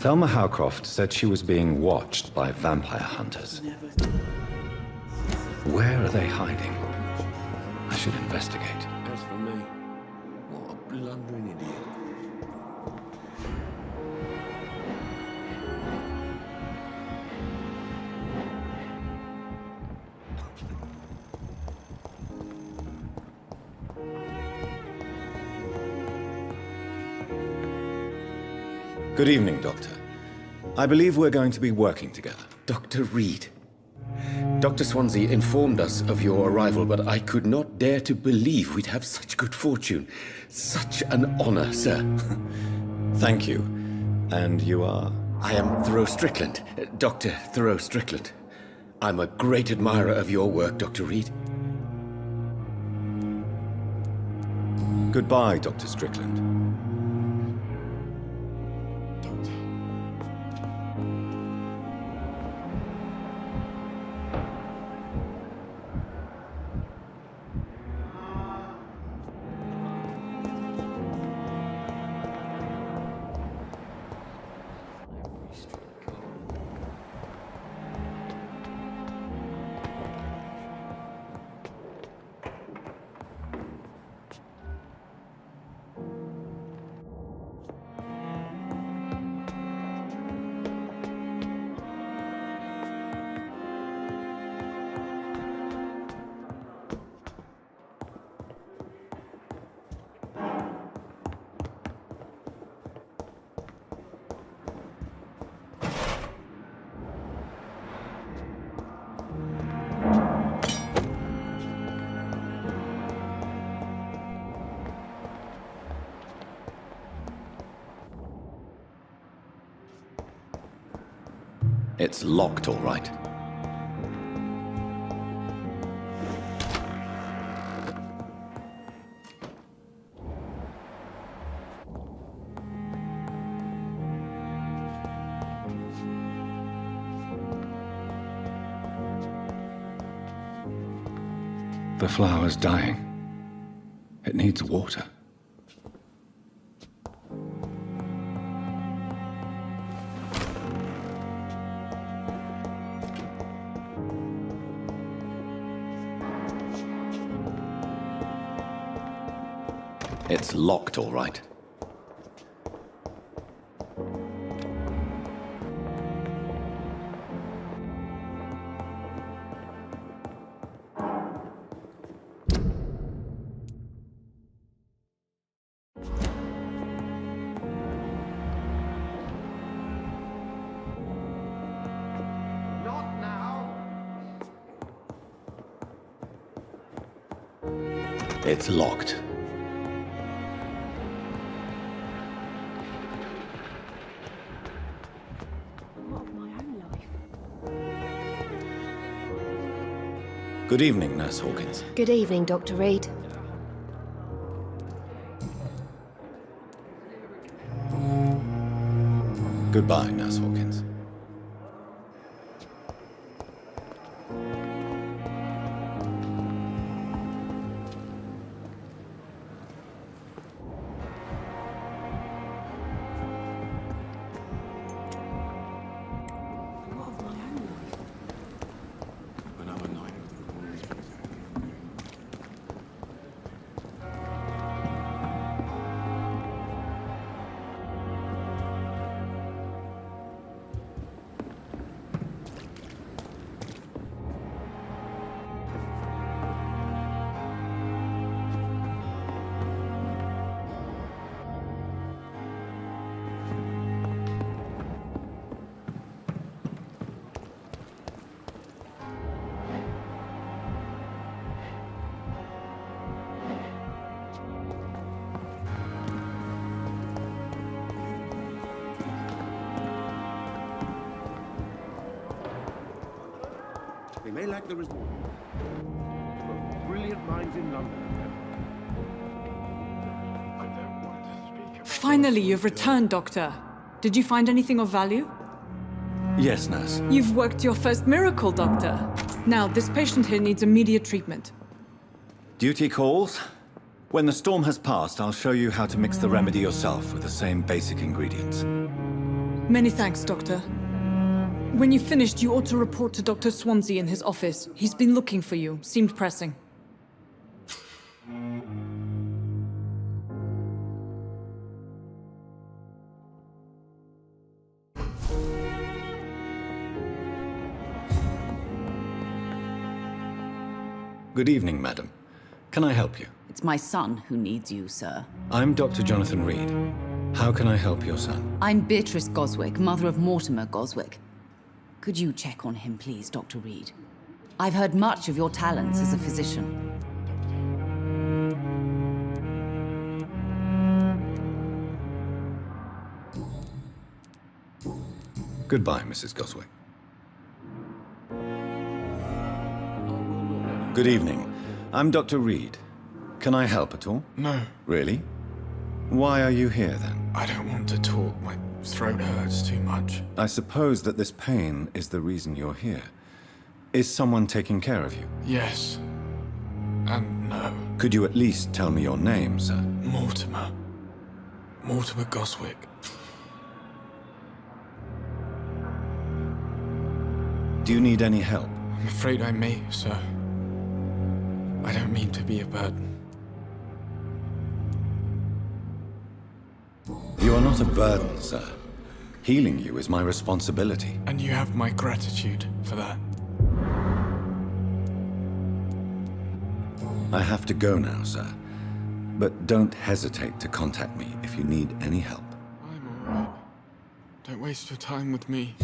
Thelma Howcroft said she was being watched by vampire hunters. Where are they hiding? I should investigate. As for me, what a blundering idiot. Good evening, Doctor. I believe we're going to be working together. Dr. Reed. Dr. Swansea informed us of your arrival, but I could not dare to believe we'd have such good fortune. Such an honor, sir. Thank you. And you are? I am Thoreau Strickland, Dr. Thoreau Strickland. I'm a great admirer of your work, Dr. Reed. Goodbye, Dr. Strickland. It's locked, all right. The flower's dying. It needs water. It's locked, all right. Not now! It's locked. Good evening, Nurse Hawkins. Good evening, Dr. Reed. Goodbye, Nurse Hawkins. They may lack the resources. But brilliant minds in London. I don't want to speak. Finally, you've returned, Doctor. Did you find anything of value? Yes, Nurse. You've worked your first miracle, Doctor. Now, this patient here needs immediate treatment. Duty calls. When the storm has passed, I'll show you how to mix the remedy yourself with the same basic ingredients. Many thanks, Doctor. When you've finished, you ought to report to Dr. Swansea in his office. He's been looking for you. Seemed pressing. Good evening, madam. Can I help you? It's my son who needs you, sir. I'm Dr. Jonathan Reid. How can I help your son? I'm Beatrice Goswick, mother of Mortimer Goswick. Could you check on him, please, Dr. Reid? I've heard much of your talents as a physician. Goodbye, Mrs. Goswick. Good evening. I'm Dr. Reid. Can I help at all? No, Really? Why are you here, then? I don't want to talk. My throat hurts too much. I suppose that this pain is the reason you're here. Is someone taking care of you? Yes. And no. Could you at least tell me your name, sir? Mortimer. Mortimer Goswick. Do you need any help? I'm afraid I may, sir. I don't mean to be a burden. You are not a burden, sir. Healing you is my responsibility. And you have my gratitude for that. I have to go now, sir. But don't hesitate to contact me if you need any help. I'm alright. Don't waste your time with me.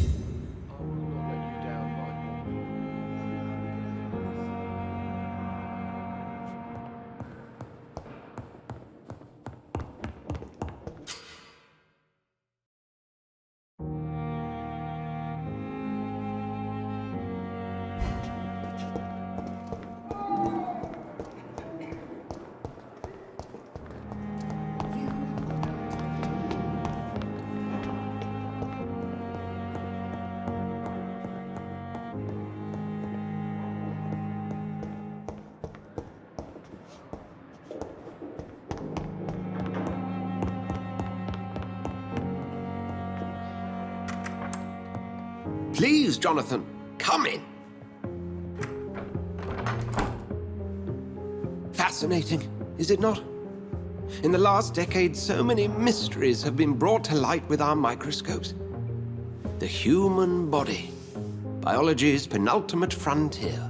Please, Jonathan, come in. Fascinating, is it not? In the last decade, so many mysteries have been brought to light with our microscopes. The human body, biology's penultimate frontier.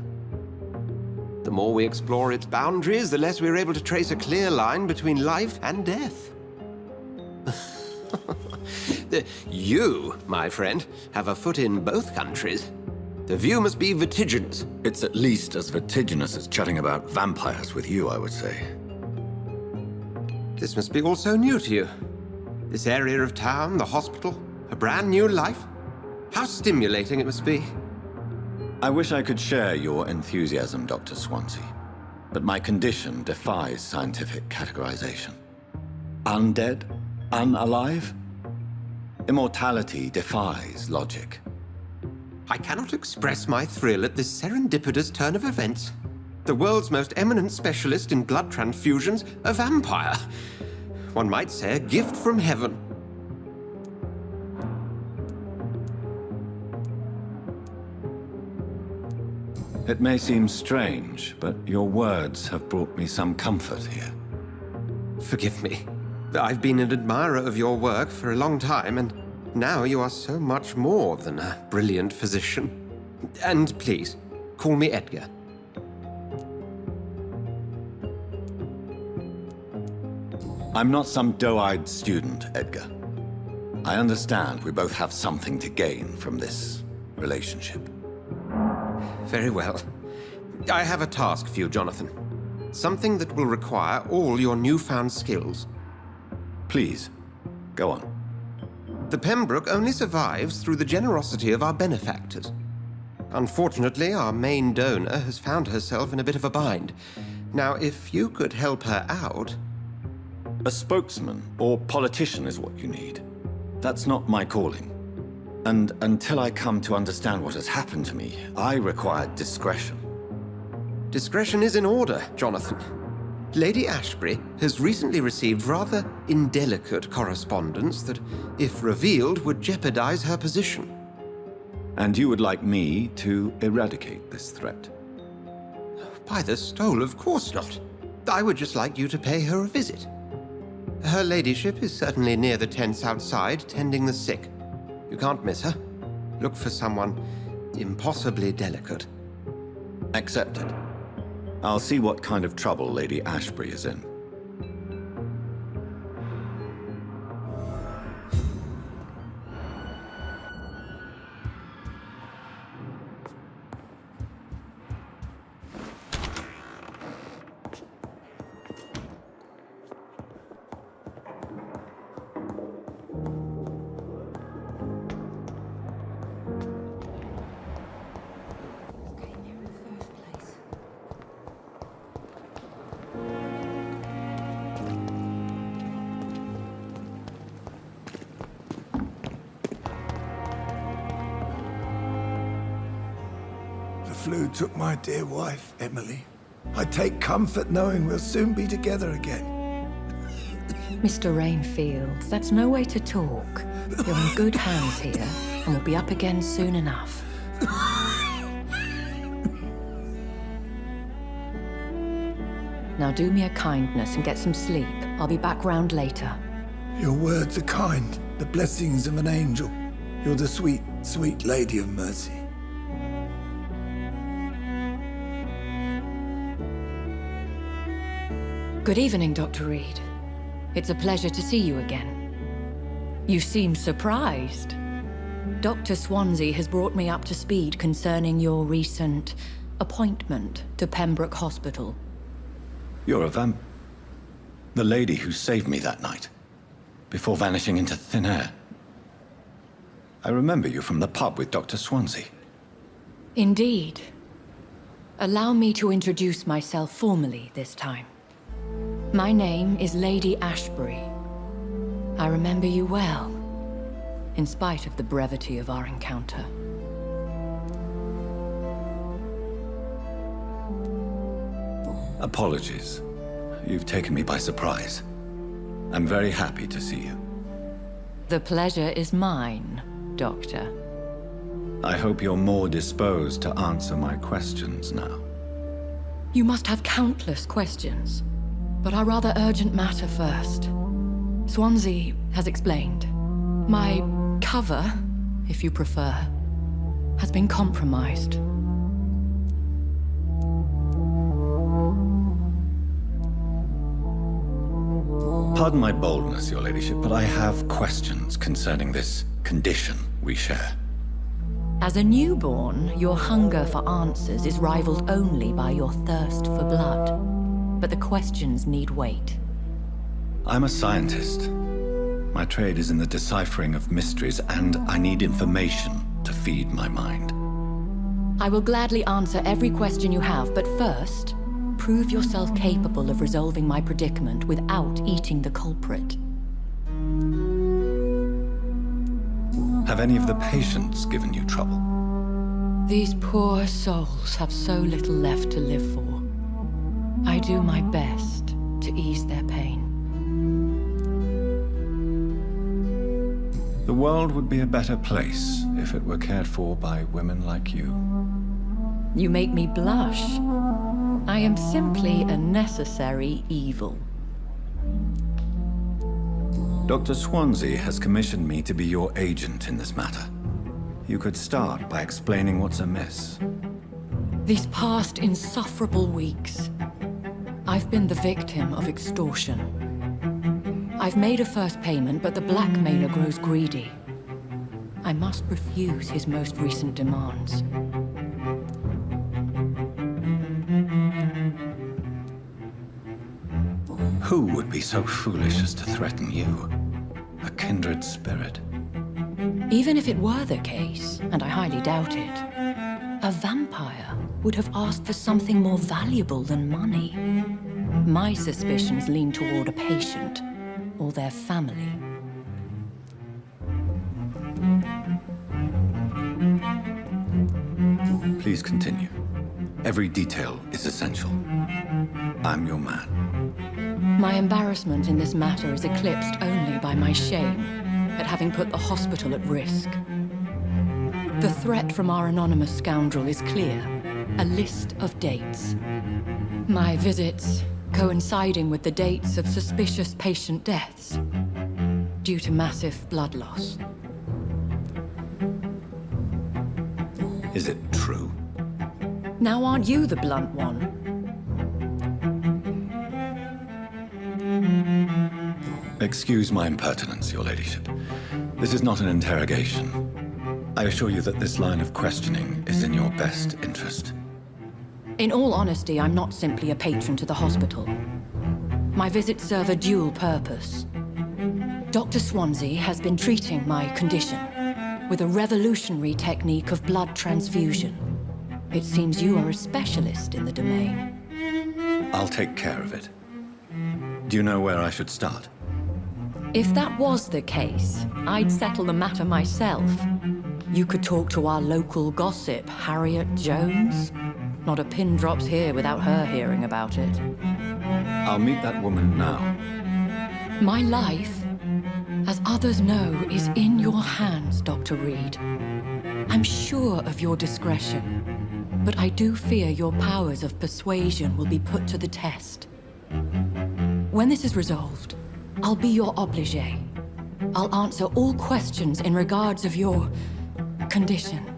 The more we explore its boundaries, the less we're able to trace a clear line between life and death. You, my friend, have a foot in both countries. The view must be vertiginous. It's at least as vertiginous as chatting about vampires with you, I would say. This must be all so new to you. This area of town, the hospital, a brand new life. How stimulating it must be. I wish I could share your enthusiasm, Dr. Swansea, but my condition defies scientific categorization. Undead? Unalive? Immortality defies logic. I cannot express my thrill at this serendipitous turn of events. The world's most eminent specialist in blood transfusions, a vampire. One might say a gift from heaven. It may seem strange, but your words have brought me some comfort here. Forgive me. I've been an admirer of your work for a long time, and now you are so much more than a brilliant physician. And please, call me Edgar. I'm not some doe-eyed student, Edgar. I understand we both have something to gain from this relationship. Very well. I have a task for you, Jonathan. Something that will require all your newfound skills. Please, go on. The Pembroke only survives through the generosity of our benefactors. Unfortunately, our main donor has found herself in a bit of a bind. Now, if you could help her out... A spokesman or politician is what you need. That's not my calling. And until I come to understand what has happened to me, I require discretion. Discretion is in order, Jonathan. Lady Ashbury has recently received rather indelicate correspondence that, if revealed, would jeopardize her position. And you would like me to eradicate this threat? By the stole, of course not. I would just like you to pay her a visit. Her ladyship is certainly near the tents outside, tending the sick. You can't miss her. Look for someone impossibly delicate. Accepted. I'll see what kind of trouble Lady Ashbury is in. The flu took my dear wife, Emily. I take comfort knowing we'll soon be together again. Mr. Rainfield, that's no way to talk. You're in good hands here, and we'll be up again soon enough. Now do me a kindness and get some sleep. I'll be back round later. Your words are kind, the blessings of an angel. You're the sweet, sweet Lady of Mercy. Good evening, Dr. Reid. It's a pleasure to see you again. You seem surprised. Dr. Swansea has brought me up to speed concerning your recent appointment to Pembroke Hospital. You're a vamp... The lady who saved me that night, before vanishing into thin air. I remember you from the pub with Dr. Swansea. Indeed. Allow me to introduce myself formally this time. My name is Lady Ashbury. I remember you well, in spite of the brevity of our encounter. Apologies. You've taken me by surprise. I'm very happy to see you. The pleasure is mine, Doctor. I hope you're more disposed to answer my questions now. You must have countless questions, but our rather urgent matter first. Swansea has explained. My cover, if you prefer, has been compromised. Pardon my boldness, Your Ladyship, but I have questions concerning this condition we share. As a newborn, your hunger for answers is rivaled only by your thirst for blood. But the questions need wait. I'm a scientist. My trade is in the deciphering of mysteries, and I need information to feed my mind. I will gladly answer every question you have, but first, prove yourself capable of resolving my predicament without eating the culprit. Have any of the patients given you trouble? These poor souls have so little left to live for. I do my best to ease their pain. The world would be a better place if it were cared for by women like you. You make me blush. I am simply a necessary evil. Dr. Swansea has commissioned me to be your agent in this matter. You could start by explaining what's amiss. These past insufferable weeks, I've been the victim of extortion. I've made a first payment, but the blackmailer grows greedy. I must refuse his most recent demands. Who would be so foolish as to threaten you? A kindred spirit. Even if it were the case, and I highly doubt it, a vampire would have asked for something more valuable than money. My suspicions lean toward a patient or their family. Please continue. Every detail is essential. I'm your man. My embarrassment in this matter is eclipsed only by my shame at having put the hospital at risk. The threat from our anonymous scoundrel is clear. A list of dates. My visits coinciding with the dates of suspicious patient deaths due to massive blood loss. Is it true? Now aren't you the blunt one? Excuse my impertinence, your ladyship. This is not an interrogation. I assure you that this line of questioning is in your best interest. In all honesty, I'm not simply a patron to the hospital. My visits serve a dual purpose. Dr. Swansea has been treating my condition with a revolutionary technique of blood transfusion. It seems you are a specialist in the domain. I'll take care of it. Do you know where I should start? If that was the case, I'd settle the matter myself. You could talk to our local gossip, Harriet Jones. Not a pin drops here without her hearing about it. I'll meet that woman now. My life, as others know, is in your hands, Dr. Reid. I'm sure of your discretion, but I do fear your powers of persuasion will be put to the test. When this is resolved, I'll be your obligé. I'll answer all questions in regards of your condition.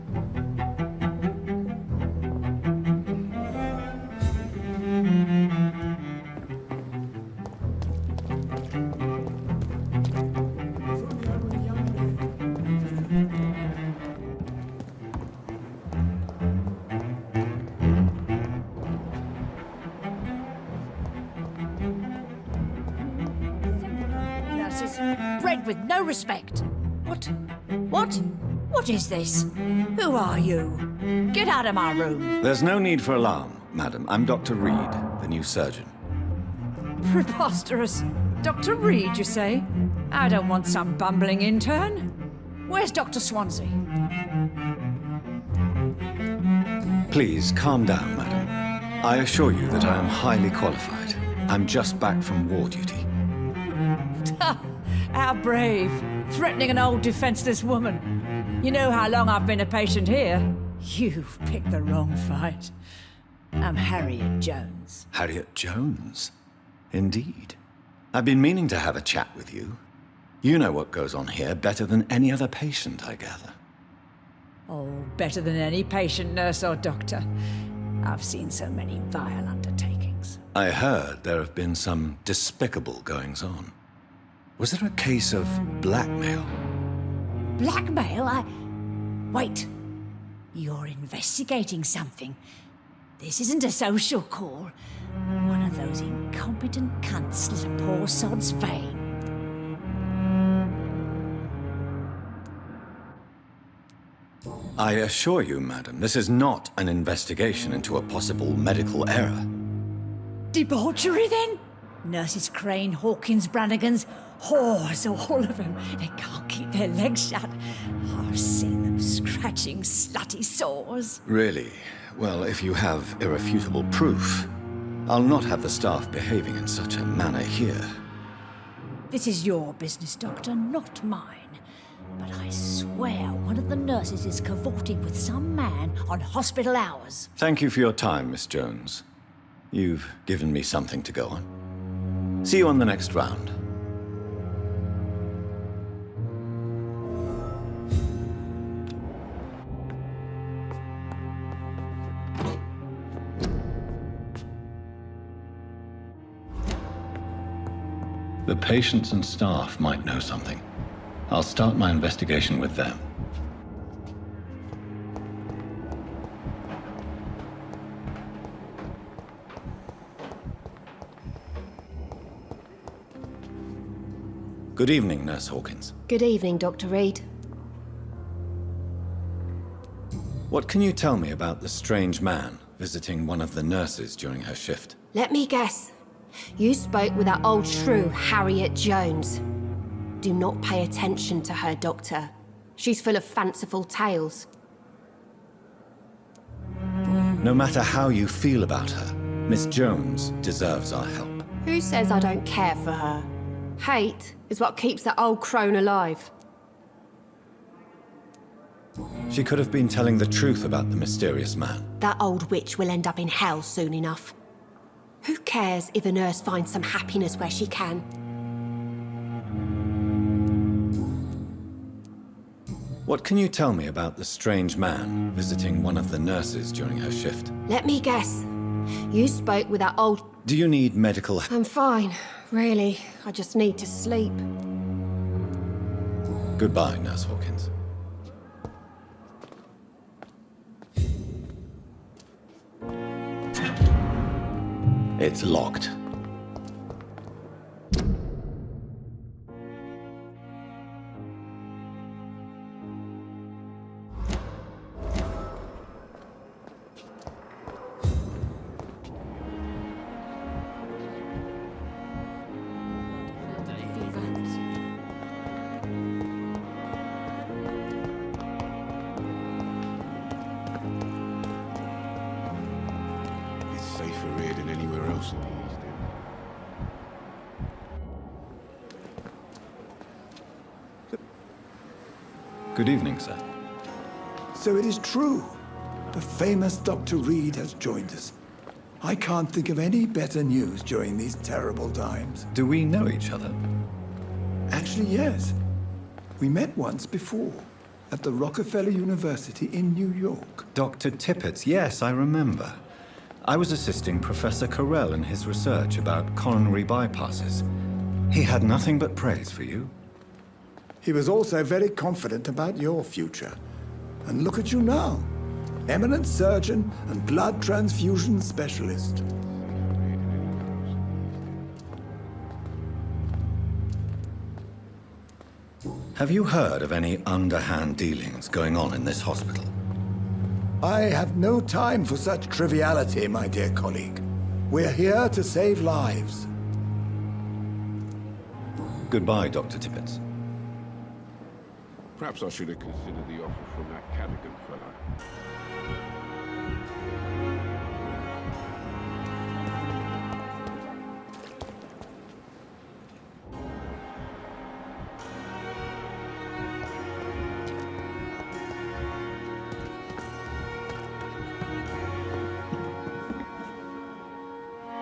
Bred with no respect. What? What is this? Who are you? Get out of my room. There's no need for alarm, madam. I'm Dr. Reid, the new surgeon. Preposterous. Dr. Reid, you say? I don't want some bumbling intern. Where's Dr. Swansea? Please, calm down, madam. I assure you that I am highly qualified. I'm just back from war duty. How brave. Threatening an old defenseless woman. You know how long I've been a patient here? You've picked the wrong fight. I'm Harriet Jones. Harriet Jones? Indeed. I've been meaning to have a chat with you. You know what goes on here better than any other patient, I gather. Oh, better than any patient, nurse or doctor. I've seen so many vile undertakings. I heard there have been some despicable goings-on. Was there a case of blackmail? Blackmail? Wait. You're investigating something. This isn't a social call. One of those incompetent cunts slit a poor sod's vein. I assure you, madam, this is not an investigation into a possible medical error. Debauchery, then? Nurses Crane, Hawkins, Brannigans, whores, all of them. They can't keep their legs shut. I've seen them scratching slutty sores. Really? Well, if you have irrefutable proof, I'll not have the staff behaving in such a manner here. This is your business, Doctor, not mine. But I swear one of the nurses is cavorting with some man on hospital hours. Thank you for your time, Miss Jones. You've given me something to go on. See you on the next round. The patients and staff might know something. I'll start my investigation with them. Good evening, Nurse Hawkins. Good evening, Dr. Reid. What can you tell me about the strange man visiting one of the nurses during her shift? Let me guess. You spoke with that old shrew, Harriet Jones. Do not pay attention to her, Doctor. She's full of fanciful tales. No matter how you feel about her, Miss Jones deserves our help. Who says I don't care for her? Hate is what keeps that old crone alive. She could have been telling the truth about the mysterious man. That old witch will end up in hell soon enough. Who cares if a nurse finds some happiness where she can? What can you tell me about the strange man visiting one of the nurses during her shift? Let me guess. You spoke with that old... Do you need medical help? I'm fine, really. I just need to sleep. Goodbye, Nurse Hawkins. It's locked. Good evening, sir. So it is true. The famous Dr. Reid has joined us. I can't think of any better news during these terrible times. Do we know each other? Actually, yes. We met once before, at the Rockefeller University in New York. Dr. Tippett, yes, I remember. I was assisting Professor Carell in his research about coronary bypasses. He had nothing but praise for you. He was also very confident about your future. And look at you now. Eminent surgeon and blood transfusion specialist. Have you heard of any underhand dealings going on in this hospital? I have no time for such triviality, my dear colleague. We're here to save lives. Goodbye, Dr. Tippett. Perhaps I should have considered the offer from that Cadigan fellow.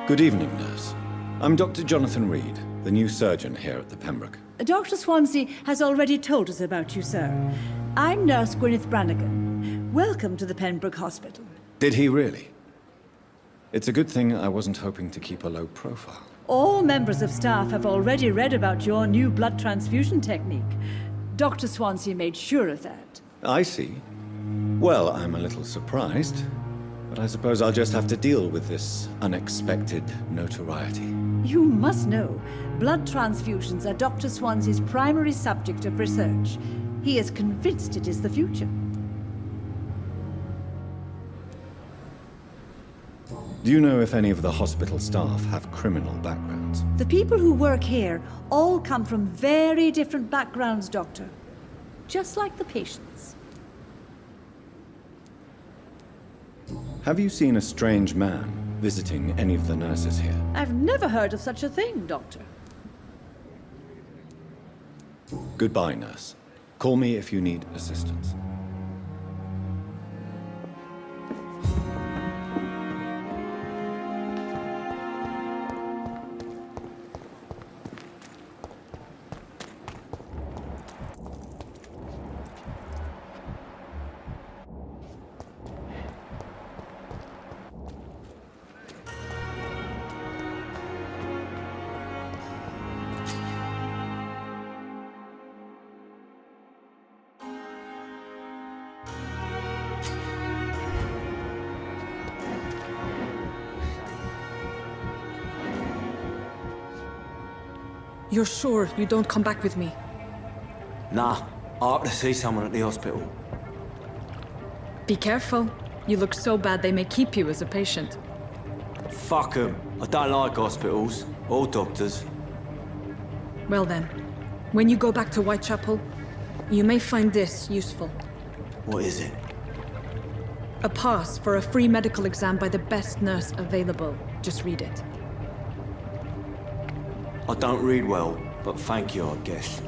Good evening, nurse. I'm Dr. Jonathan Rid, the new surgeon here at the Pembroke. Dr. Swansea has already told us about you, sir. I'm Nurse Gwyneth Brannigan. Welcome to the Pembroke Hospital. Did he really? It's a good thing I wasn't hoping to keep a low profile. All members of staff have already read about your new blood transfusion technique. Dr. Swansea made sure of that. I see. Well, I'm a little surprised, but I suppose I'll just have to deal with this unexpected notoriety. You must know, blood transfusions are Dr. Swansea's primary subject of research. He is convinced it is the future. Do you know if any of the hospital staff have criminal backgrounds? The people who work here all come from very different backgrounds, Doctor. Just like the patients. Have you seen a strange man visiting any of the nurses here? I've never heard of such a thing, Doctor. Goodbye, nurse. Call me if you need assistance. You're sure you don't come back with me? Nah, I have to see someone at the hospital. Be careful. You look so bad they may keep you as a patient. Fuck 'em. I don't like hospitals or doctors. Well then, when you go back to Whitechapel, you may find this useful. What is it? A pass for a free medical exam by the best nurse available. Just read it. I don't read well, but thank you, I guess.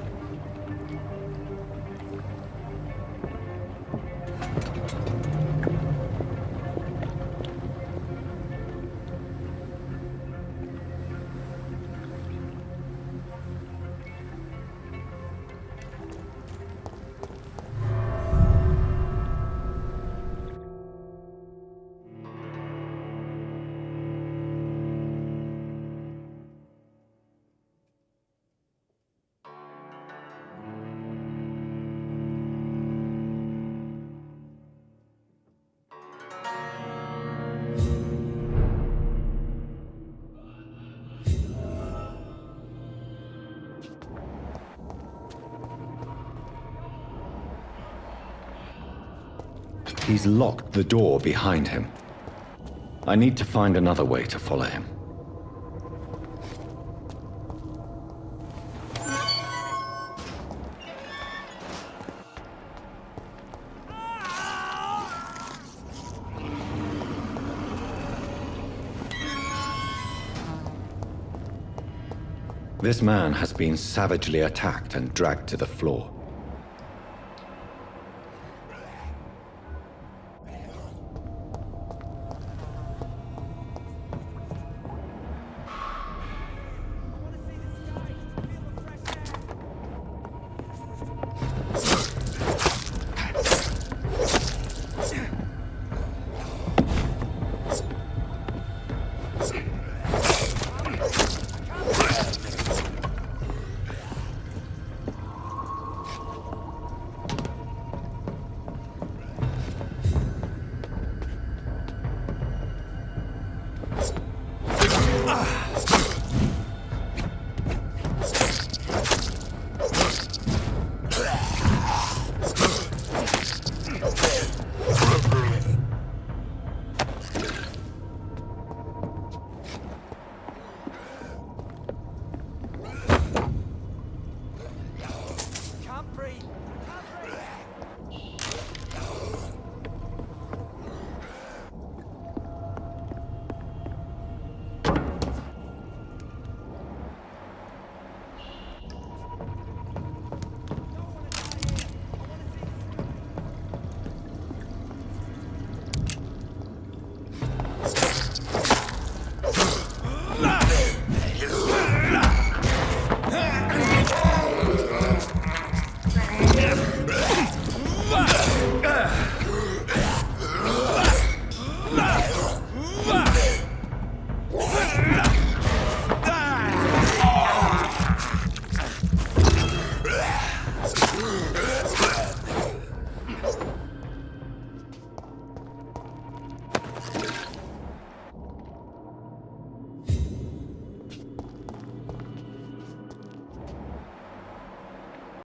He's locked the door behind him. I need to find another way to follow him. This man has been savagely attacked and dragged to the floor.